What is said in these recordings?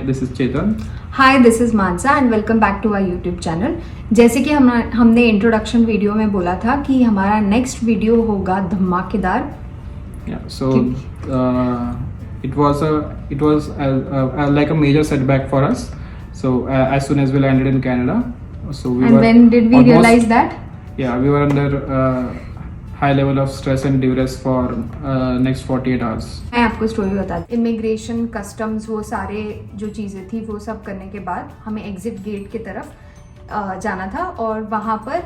this is Chetan. Hi this is Mansa and welcome back to our YouTube channel. जैसे कि हमने introduction video में बोला था कि हमारा नेक्स्ट वीडियो होगा धमाकेदार। Yeah, so it was like a major setback for us. So as soon as we landed in Canada, so we and were when did we almost- realize that? Yeah, we were under high level of stress and duress for next 48 hours. मैं आपको story बताती। Immigration, customs, वो सारे जो चीज़ें थी वो सब करने के बाद हमें एग्जिट गेट की तरफ जाना था और वहाँ पर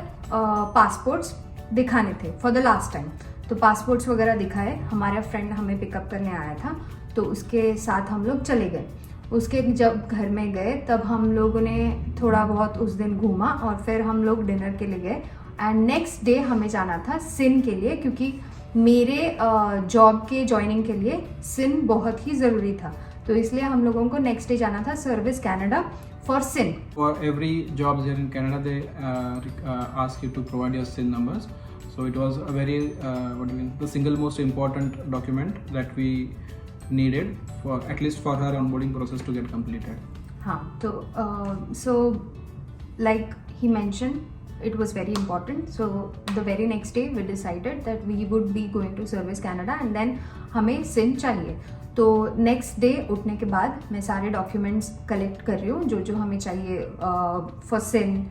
पासपोर्ट्स दिखाने थे फॉर द लास्ट टाइम। तो पासपोर्ट्स वगैरह दिखाए, हमारा फ्रेंड हमें पिकअप करने आया था तो उसके साथ हम लोग चले गए। उसके जब घर में गए तब हम लोगों ने थोड़ा बहुत उस दिन घूमा और फिर हम लोग डिनर के लिए गए एंड नेक्स्ट डे हमें जाना था सिन के लिए, क्योंकि मेरे जॉब के ज्वाइनिंग के लिए सिन बहुत ही ज़रूरी था। तो इसलिए हम लोगों को नेक्स्ट डे जाना था Service Canada for SIN. For every job here in Canada, they ask you to provide your SIN numbers. So it was a very the single most important document that we needed for at least for her onboarding process to get completed. हाँ, तो so like he mentioned, it was very important. So the very next day we decided that we would be going to Service Canada and then हमें सिन चाहिए। तो next day उठने के बाद मैं सारे डॉक्यूमेंट्स कलेक्ट कर रही हूँ जो हमें चाहिए फॉर सिन,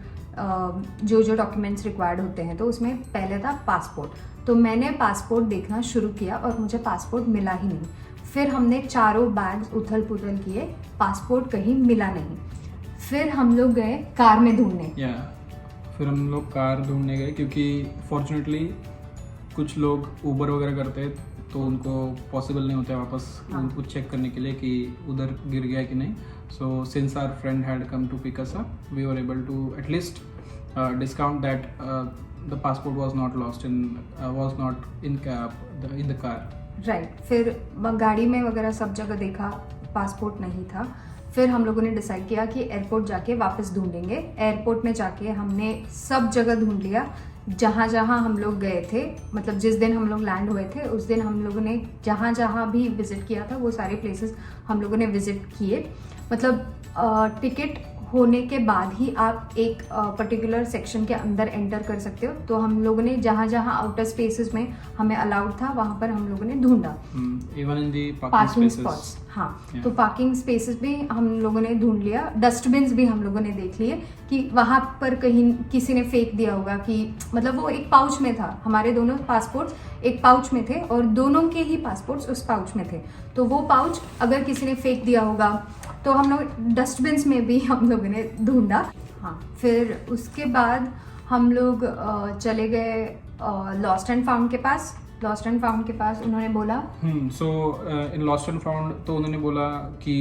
जो डॉक्यूमेंट्स रिक्वायर्ड होते हैं। तो उसमें पहले था पासपोर्ट। तो मैंने पासपोर्ट देखना शुरू किया और मुझे पासपोर्ट मिला ही नहीं। फिर हमने चारों बैग्स उथल पुथल किए, पासपोर्ट कहीं मिला नहीं। फिर हम लोग गए कार में ढूंढने। फिर हम लोग कार ढूंढने गए क्योंकि फॉर्चुनेटली कुछ लोग ऊबर वगैरह करते हैं तो उनको पॉसिबल नहीं होता है वापस उनको चेक करने के लिए कि उधर गिर गया कि नहीं। So since our friend had come to pick us up, we were able to at least discount that the passport was not in the car. Right. फिर गाड़ी में वगैरह सब जगह देखा, पासपोर्ट नहीं था। फिर हम लोगों ने डिसाइड किया कि एयरपोर्ट जाके वापस ढूंढेंगे। एयरपोर्ट में जाके हमने सब जगह ढूंढ लिया जहाँ जहाँ हम लोग गए थे, मतलब जिस दिन हम लोग लैंड हुए थे उस दिन हम लोगों ने जहाँ जहाँ भी विजिट किया था वो सारे प्लेसेस हम लोगों ने विजिट किए। मतलब टिकट होने के बाद ही आप एक पर्टिकुलर सेक्शन के अंदर एंटर कर सकते हो। तो हम लोगों ने जहाँ जहाँ आउटर स्पेसेस में हमें अलाउड था वहाँ पर हम लोगों ने ढूंढा। Even in the parking spots, हाँ। Yeah. तो पार्किंग स्पेसेस भी हम लोगों ने ढूंढ लिया, डस्टबिन्स भी हम लोगों ने देख लिए कि वहाँ पर कहीं किसी ने फेंक दिया होगा कि मतलब वो एक पाउच में था। हमारे दोनों पासपोर्ट्स एक पाउच में थे और दोनों के ही पासपोर्ट्स उस पाउच में थे। तो वो पाउच अगर किसी ने फेंक दिया होगा तो हम लोग डस्टबिन्स में भी हम लोगों ने ढूंढा। हाँ, फिर उसके बाद हम लोग चले गए लॉस्ट एंड फाउंड के पास। लॉस्ट एंड फाउंड के पास उन्होंने बोला सो इन लॉस्ट एंड फाउंड तो उन्होंने बोला कि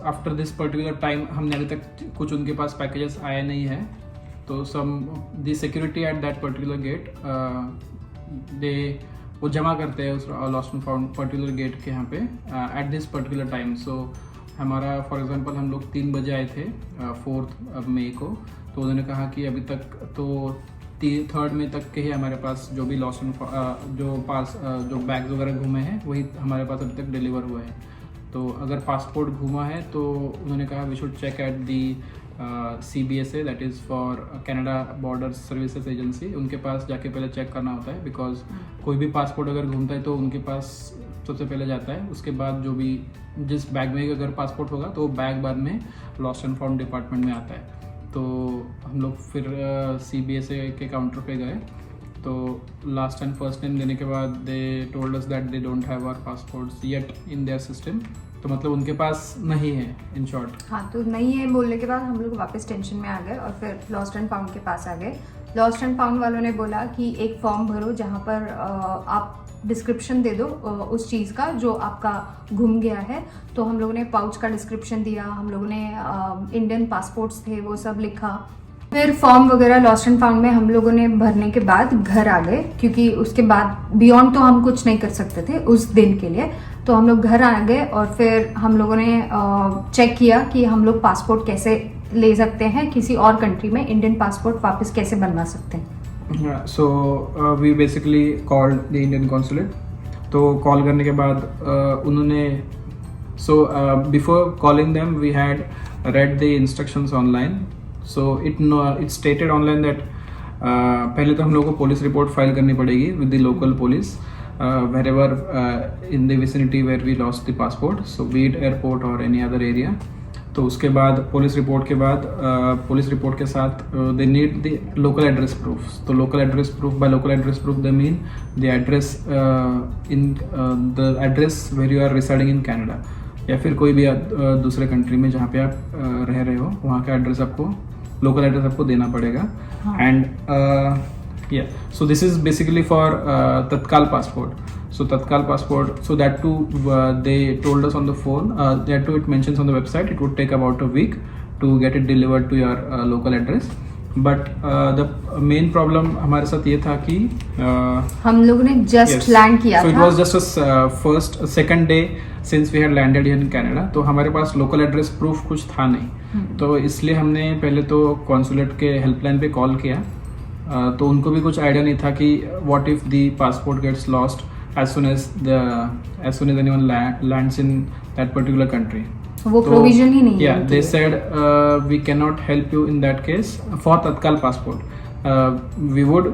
आफ्टर दिस पर्टिकुलर टाइम हमने अभी तक कुछ उनके पास पैकेजेस आए नहीं है। तो some the security at that particular gate वो जमा करते हैं उस lost and found particular gate के यहाँ पे at this particular time. So हमारा फॉर एग्जांपल हम लोग 3 बजे आए थे 4 मई को, तो उन्होंने कहा कि अभी तक तो 3 मई तक के ही हमारे पास जो भी लॉस्ट एंड जो बैग्स वगैरह घूमे हैं वही हमारे पास अभी तक डिलीवर हुए हैं। तो अगर पासपोर्ट घूमा है तो उन्होंने कहा we should check at the CBSA, that is for Canada Border Services Agency. उनके पास जाके पहले चेक करना होता है बिकॉज कोई भी पासपोर्ट अगर घूमता है तो उनके पास सबसे पहले जाता है। उसके बाद जो भी जिस बैग में अगर पासपोर्ट होगा तो बैग बाद में लॉस्ट एंड फाउंड डिपार्टमेंट में आता है। तो हम लोग फिर CBSA के काउंटर पे गए। तो लास्ट एंड फर्स्ट टाइम देने के बाद they told us that they don't have our passports yet in their system. तो मतलब उनके पास नहीं है इन शॉर्ट। हाँ, तो नहीं है बोलने के बाद हम लोग वापस टेंशन में आ गए और फिर लॉस्ट एंड फाउंड के पास आ गए। लॉस्ट एंड फाउंड वालों ने बोला कि एक फॉर्म भरो जहाँ पर आप डिस्क्रिप्शन दे दो उस चीज़ का जो आपका गुम गया है। तो हम लोगों ने पाउच का डिस्क्रिप्शन दिया, हम लोगों ने इंडियन पासपोर्ट्स थे वो सब लिखा। फिर फॉर्म वगैरह लॉस्ट एंड फाउंड में हम लोगों ने भरने के बाद घर आ गए, क्योंकि उसके बाद बियॉन्ड तो हम कुछ नहीं कर सकते थे उस दिन के लिए। तो हम लोग घर आ गए और फिर हम लोगों ने चेक किया कि हम लोग पासपोर्ट कैसे ले सकते हैं किसी और कंट्री में, इंडियन पासपोर्ट वापस कैसे बनवा सकते हैं। So we basically called the Indian consulate. तो कॉल करने के बाद उन्होंने So before calling them, we had read the instructions online. So it stated online that पहले तो हम लोग को पुलिस रिपोर्ट फाइल करनी पड़ेगी with the local police wherever in the vicinity where we lost the passport, so be it airport or any other area. तो उसके बाद पुलिस रिपोर्ट के बाद पुलिस रिपोर्ट के साथ they need the local address proof. तो local address proof, by local address proof they mean the address in the address where you are residing in Canada, या फिर कोई भी दूसरे कंट्री में जहाँ पे आप रह रहे हो वहाँ का एड्रेस आपको, लोकल एड्रेस आपको देना पड़ेगा. And so this is basically for Tatkal passport. So Tatkal passport, so that too they told us on the phone, that too it mentions on the website it would take about a week to get it delivered to your local address. But the main problem हमारे साथ ये था कि हम लोगों ने just land किया था. So it was just a second day since we had landed here in Canada. तो हमारे पास local address proof कुछ था नहीं. तो इसलिए हमने पहले तो consulate के helpline पे कॉल किया. तो उनको भी कुछ आइडिया नहीं था कि what if the passport gets lost as soon as anyone lands in that particular country. वो provision ही नहीं है. Yeah, they said we cannot help you in that case for Tatkal passport. We would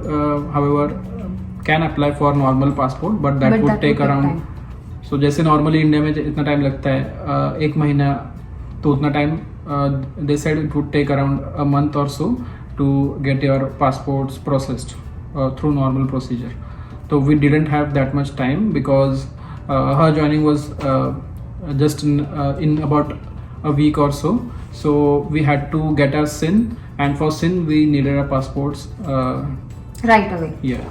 however can apply for normal passport, but that would take around. So जैसे normally India में इतना time लगता है एक महीना, तो उतना time they said it would take around a month or so to get your passports processed through normal procedure. So we didn't have that much time because her joining was just in about a week or so. So we had to get our SIN, and for SIN we needed our passports right away. Yeah.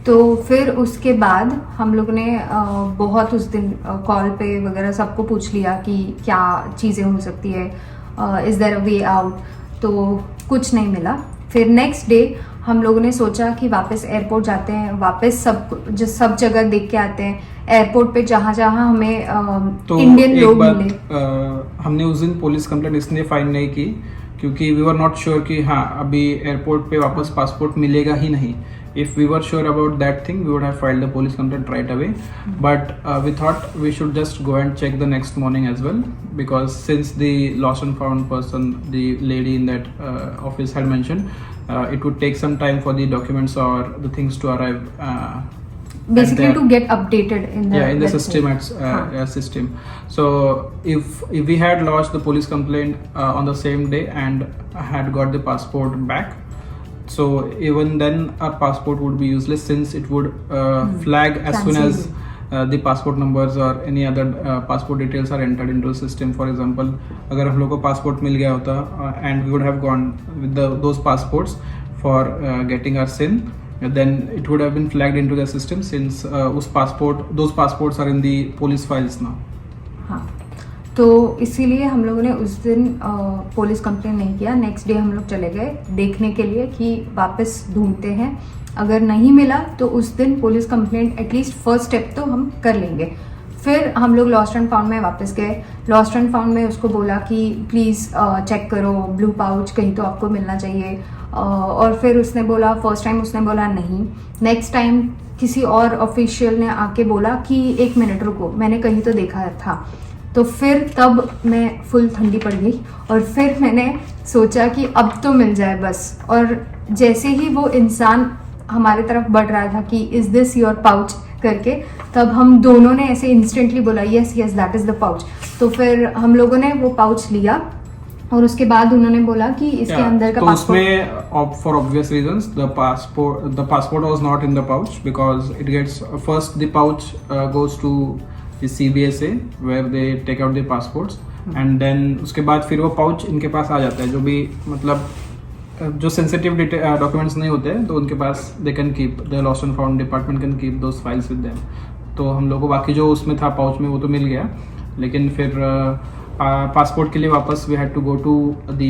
तो फिर उसके बाद हम लोग ने बहुत उस दिन कॉल पे वगैरह सबको पूछ लिया कि क्या चीज़ें हो सकती है, is there a way out. तो कुछ नहीं मिला. फिर नेक्स्ट डे हम लोगों ने सोचा कि वापस एयरपोर्ट जाते हैं, वापस सब जगह देख के आते हैं. एयरपोर्ट पे जहाँ हमें तो इंडियन लोग मिले. हमने उस दिन पुलिस कंप्लेंट इसलिए फाइल नहीं की क्योंकि वी वर नॉट श्योर कि हाँ अभी एयरपोर्ट पे वापस पासपोर्ट मिलेगा ही नहीं. If we were sure about that thing, we would have filed the police complaint right away. But we thought we should just go and check the next morning as well, because since the lost and found person, the lady in that office had mentioned, it would take some time for the documents or the things to arrive. Basically, to get updated in the system system. So if we had lodged the police complaint on the same day and had got the passport back, so even then our passport would be useless since it would flag as soon as the passport numbers or any other passport details are entered into the system. For example, अगर हम लोग को passport मिल गया होता and we would have gone with those passports for getting our SIN, then it would have been flagged into the system since those passports are in the police files now. हाँ, तो इसीलिए हम लोगों ने उस दिन पुलिस कंप्लेंट नहीं किया. नेक्स्ट डे हम लोग चले गए देखने के लिए कि वापस ढूंढते हैं. अगर नहीं मिला तो उस दिन police complaint at least first step तो हम कर लेंगे. फिर हम लोग लॉस्ट एंड फाउंड में वापस गए. लॉस्ट एंड फाउंड में उसको बोला कि प्लीज़ चेक करो ब्लू पाउच कहीं तो आपको मिलना चाहिए. और फिर उसने बोला, फर्स्ट टाइम उसने बोला नहीं. नेक्स्ट टाइम किसी और ऑफिशियल ने आके बोला कि 1 मिनट रुको, मैंने कहीं तो देखा था. तो फिर तब मैं फुल ठंडी पड़ गई और फिर मैंने सोचा कि अब तो मिल जाए बस. और जैसे ही वो इंसान हमारे तरफ बढ़ रहा था कि इज़ दिस योर पाउच करके, तब हम दोनों ने ऐसे इंस्टेंटली बोला yes yes that is the pouch. तो फिर हम लोगों ने वो पाउच लिया और उसके बाद उन्होंने बोला कि इसके अंदर का पासपोर्ट. तो उसमें for obvious reasons the passport was not in the pouch because it gets first the pouch goes to the CBSA where they take out the passports and then उसके बाद फिर वो पाउच इनके पास आ जाता है. जो भी मतलब जो सेंसिटिव डॉक्यूमेंट्स नहीं होते तो उनके पास they can keep, the lost and found department can keep those files with them. तो हम लोग को बाकी जो उसमें था पाउच में वो तो मिल गया, लेकिन फिर पासपोर्ट के लिए वापस we had to go to the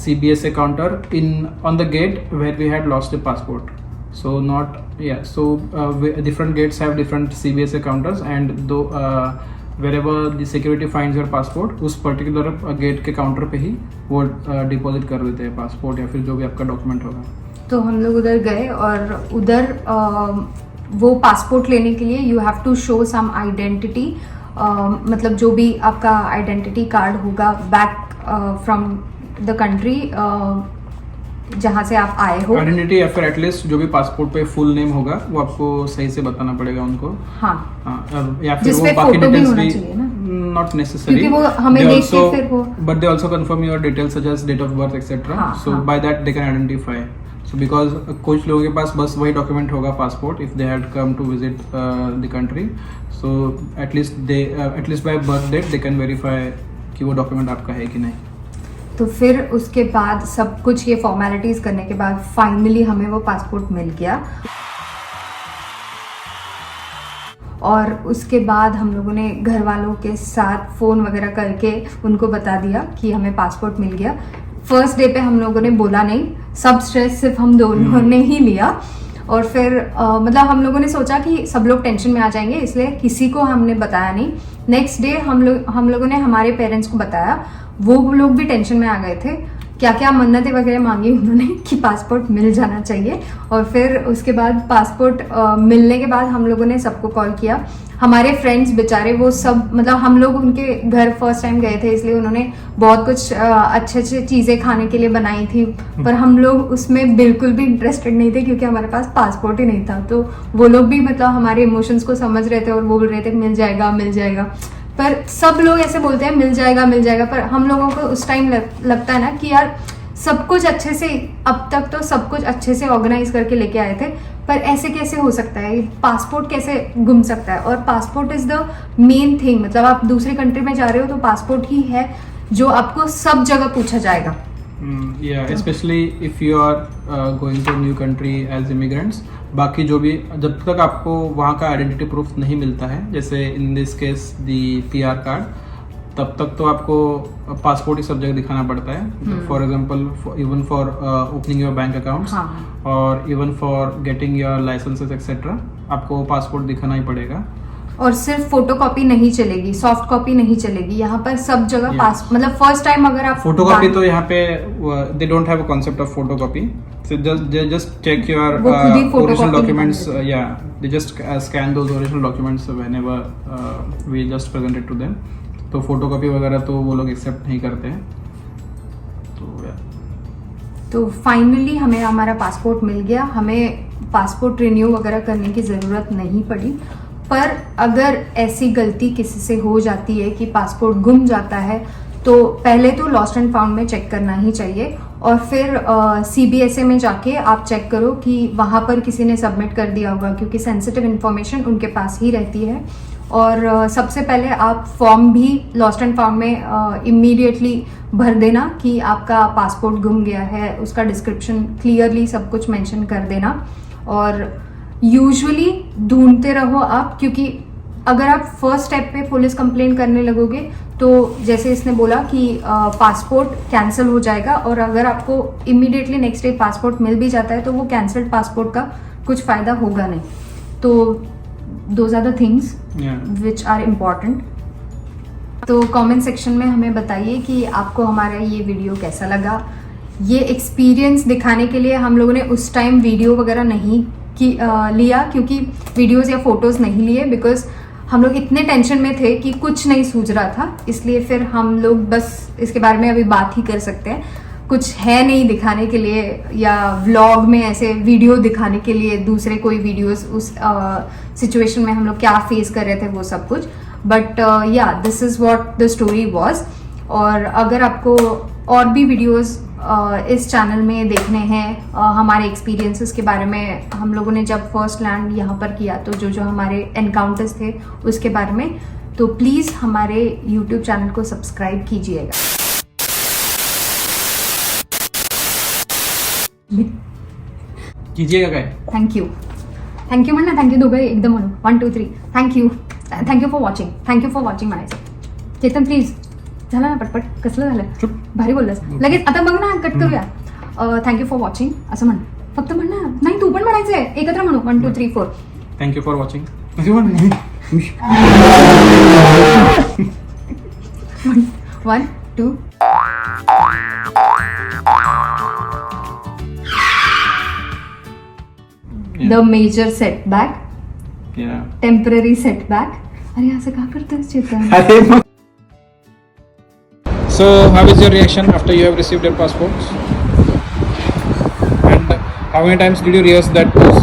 CBSA counter on the gate where we had lost the passport. So different gates have different CBSA counters and wherever the security finds your passport, उस particular gate के counter पे ही वो deposit कर देते हैं passport या फिर जो भी आपका डॉक्यूमेंट होगा. तो हम लोग उधर गए और उधर वो पासपोर्ट लेने के लिए you have to show some identity मतलब जो भी आपका आइडेंटिटी कार्ड होगा बैक फ्रॉम द कंट्री जहाँ से आप आए हो, आइडेंटिटी या फिर एटलीस्ट जो भी पासपोर्ट पे फुल नेम होगा वो आपको सही से बताना पड़ेगा उनको। हाँ, या फिर जिस वो पे बाकी फोटो भी डिटेल्स होना भी चाहिए ना, नॉट नेसेसरी, क्योंकि वो हमें देख के फिर वो but they also confirm your details such as date of birth etcetera, so by that they can identify. So because कुछ लोगों के पास बस वही डॉक्यूमेंट होगा passport if they had come to visit the country, so at least by birth date they can verify कि वो document आपका है कि नहीं। तो फिर उसके बाद सब कुछ ये फॉर्मेलिटीज करने के बाद फाइनली हमें वो पासपोर्ट मिल गया। और उसके बाद हम लोगों ने घर वालों के साथ फ़ोन वगैरह करके उनको बता दिया कि हमें पासपोर्ट मिल गया। फर्स्ट डे पे हम लोगों ने बोला नहीं, सब स्ट्रेस सिर्फ हम दोनों ने ही लिया। और फिर मतलब हम लोगों ने सोचा कि सब लोग टेंशन में आ जाएंगे, इसलिए किसी को हमने बताया नहीं। नेक्स्ट डे हम लोगों ने हमारे पेरेंट्स को बताया, वो लोग भी टेंशन में आ गए थे। क्या क्या मन्नतें वगैरह मांगी उन्होंने कि पासपोर्ट मिल जाना चाहिए। और फिर उसके बाद पासपोर्ट मिलने के बाद हम लोगों ने सबको कॉल किया। हमारे फ्रेंड्स बेचारे वो सब, मतलब हम लोग उनके घर फर्स्ट टाइम गए थे, इसलिए उन्होंने बहुत कुछ अच्छे अच्छे चीज़ें खाने के लिए बनाई थी, पर हम लोग उसमें बिल्कुल भी इंटरेस्टेड नहीं थे क्योंकि हमारे पास पासपोर्ट ही नहीं था। तो वो लोग भी मतलब हमारे इमोशंस को समझ रहे थे और वो बोल रहे थे मिल जाएगा मिल जाएगा। पर सब लोग ऐसे बोलते हैं मिल जाएगा मिल जाएगा, पर हम लोगों को उस टाइम लगता है ना कि यार सब कुछ अच्छे से, अब तक तो सब कुछ अच्छे से ऑर्गेनाइज करके लेके आए थे, पर ऐसे कैसे हो सकता है, पासपोर्ट कैसे गुम सकता है। और passport is the main thing, मतलब आप दूसरी कंट्री में जा रहे हो तो पासपोर्ट ही है जो आपको सब जगह पूछा जाएगा। Specially if you are going to new country as immigrants, बाकी जो भी जब तक आपको वहाँ का आइडेंटिटी प्रूफ नहीं मिलता है, जैसे in this case the PR card, तब तक तो आपको पासपोर्ट ही सब जगह दिखाना पड़ता है। For example even for opening your bank accounts और even for getting your licences etcetera, आपको पासपोर्ट दिखाना ही पड़ेगा। और सिर्फ फोटो कॉपी नहीं चलेगी, सॉफ्ट कॉपी नहीं चलेगी, यहाँ पर सब जगह पास, मतलब फर्स्ट टाइम अगर आप फोटो कॉपी तो यहाँ पे दे don't have a concept of photo copy, so just check your original documents, they just scan those original documents whenever we just present it to them, तो फोटो कॉपी वगैरह तो वो लोग एक्सेप्ट नहीं करते हैं। तो फाइनली हमें हमारा पासपोर्ट मिल गया। हमें पासपोर्ट रिन्यू वगैरह करने की ज़रूरत नहीं पड़ी, पर अगर ऐसी गलती किसी से हो जाती है कि पासपोर्ट गुम जाता है तो पहले तो लॉस्ट एंड फाउंड में चेक करना ही चाहिए, और फिर CBSA में जाके आप चेक करो कि वहाँ पर किसी ने सबमिट कर दिया होगा, क्योंकि सेंसिटिव इन्फॉर्मेशन उनके पास ही रहती है। और सबसे पहले आप फॉर्म भी लॉस्ट एंड फाउंड में इमीडिएटली भर देना कि आपका पासपोर्ट गुम गया है, उसका डिस्क्रिप्शन क्लियरली सब कुछ मेंशन कर देना। और यूजुअली ढूंढते रहो आप, क्योंकि अगर आप फर्स्ट स्टेप पे पुलिस कंप्लेन करने लगोगे तो जैसे इसने बोला कि पासपोर्ट कैंसिल हो जाएगा, और अगर आपको इमीडिएटली नेक्स्ट डे पासपोर्ट मिल भी जाता है तो वो कैंसल्ड पासपोर्ट का कुछ फ़ायदा होगा नहीं। तो those are the things which are important. तो कमेंट सेक्शन में हमें बताइए कि आपको हमारा ये वीडियो कैसा लगा। ये एक्सपीरियंस दिखाने के लिए हम लोगों ने उस टाइम वीडियो वगैरह नहीं लिया, क्योंकि वीडियोज़ या फोटोज़ नहीं लिए, बिकॉज हम लोग इतने टेंशन में थे कि कुछ नहीं सूझ रहा था। इसलिए फिर हम लोग बस इसके बारे में अभी बात ही कर सकते हैं, कुछ है नहीं दिखाने के लिए या व्लॉग में ऐसे वीडियो दिखाने के लिए दूसरे कोई वीडियोस उस सिचुएशन में हम लोग क्या फेस कर रहे थे वो सब कुछ। बट या this is what the story was. और अगर आपको और भी वीडियोस इस चैनल में देखने हैं हमारे एक्सपीरियंसेस के बारे में, हम लोगों ने जब फर्स्ट लैंड यहाँ पर किया तो जो हमारे एनकाउंटर्स थे उसके बारे में, तो प्लीज़ हमारे YouTube चैनल को सब्सक्राइब कीजिएगा। कीजिएगा काय? थँक यू म्हणा, थँक्यू दोघं एकदम म्हणू, 1 2 3 थँक्यू फॉर वॉचिंग म्हणायचं। चेतन प्लीज, झालं ना पटपट, कसलं झालं, भारी बोललास लगेच। आता बघ ना, कट करूया। थँक्यू फॉर वॉचिंग असं म्हण, फक्त म्हण ना, नाही तू पण म्हणायचंय, एकत्र म्हणू 1 2 3 4 thank you for watching. 1 2 The major setback, temporary setback, अरे असं का करतोस चेतन? अरे मग So how is your reaction after you have received your passports? And how many times did you rehearse that pose?